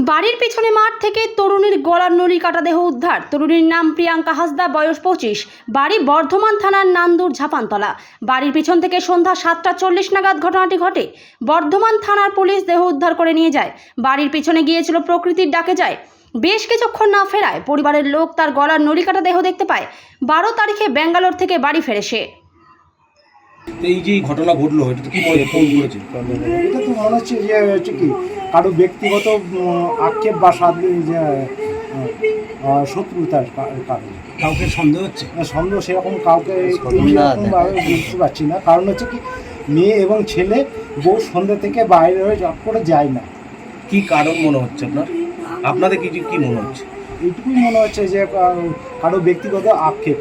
বাড়ির পেছনে মাঠ থেকে তরুণীর গলার নলি কাটা দেহ উদ্ধার। তরুণীর নাম প্রিয়াঙ্কা হাসদা, বয়স 25, বাড়ি বর্ধমান থানার নান্দুর ঝাপানতলা। বাড়ির পিছন থেকে সন্ধ্যা 7:40 নাগাদ ঘটনাটি ঘটে। বর্ধমান থানার পুলিশ দেহ উদ্ধার করে নিয়ে যায়। বাড়ির পিছনে গিয়েছিল প্রকৃতির ডাকে যায়। বেশ কিছুক্ষণ না ফেরায় পরিবারের লোক তার গলার নলি কাটা দেহ দেখতে পায়। 12 তারিখে ব্যাঙ্গালোর থেকে বাড়ি ফেরে সে। এই যে ঘটনা ঘটলো, এটা তো কি ফোন করেছে? এটা তো মনে হচ্ছে যে কি কারো ব্যক্তিগত আক্ষেপ বা শত্রুতার কারণে। কাউকে সন্দেহ হচ্ছে? সন্দেহ সেরকম কাউকে এইরকমভাবে বুঝতে পারছি না। কারণ হচ্ছে কি, মেয়ে এবং ছেলে বউ সন্ধ্যে থেকে বাইরে হয়ে জব করে যায় না। কি কারণ মনে হচ্ছে আপনাদের কি মনে হচ্ছে? এইটুকুই মনে হচ্ছে যে কারো ব্যক্তিগত আক্ষেপ।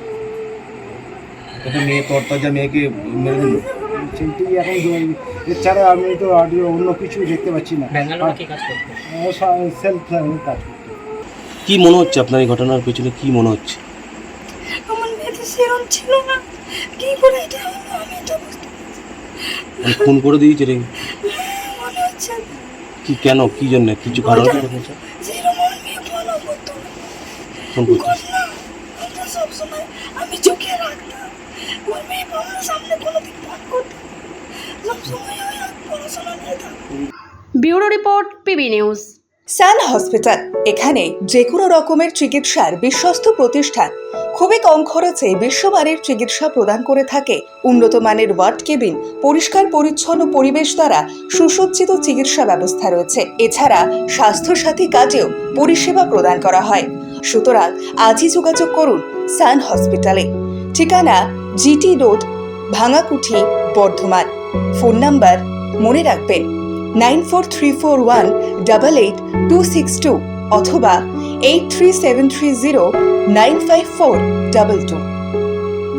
এটা মেয়ে তরতাজা মেয়েকে মেরে দিল, সেইটাই এখন। এছাড়া আমি তো আর অন্য কিছু দেখতে পাচ্ছি না। সেলফ কাজ করতে। কি মনে হচ্ছে আপনার এই ঘটনার পেছনে? কি মনে হচ্ছে? আমার মেয়েটা সেরম ছিল না, কি করে এটা হলো আমি এটা বুঝতে পারছি। ফোন করে দিয়েছে রে? মনে হচ্ছে কি, কেন, কি জন্য, কিছু কারণ আছে? যেরকম আমার মেয়ে ফলো করতো না, ফোন করতে না এটা সবসময় আমি চোখে রাখতাম। আমার মেয়ে আমার সামনে কোনোদিন ফোন করতো না, সবসময় ওই পড়াশোনা নিয়ে থাকতো। Bureau report, PB news. Sun hospital, এখানে যে কোনো রকমের চিকিৎসার বিশ্বস্ত প্রতিষ্ঠান। খুবই কম খরচে বিশ্বমানের চিকিৎসা প্রদান করে থাকে। উন্নত মানের ওয়ার্ড কেবিন, পরিষ্কার পরিচ্ছন্ন পরিবেশ দ্বারা সুসজ্জিত চিকিৎসা ব্যবস্থা রয়েছে। এছাড়া স্বাস্থ্যসাথী কাজেও পরিষেবা প্রদান করা হয়। সুতরাং আজই যোগাযোগ করুন সান হসপিটালে। ঠিকানা GT road, Bhangakuthi, Bardhaman. Phone number মনে রাখবেন 9434188262 অথবা 83730954222।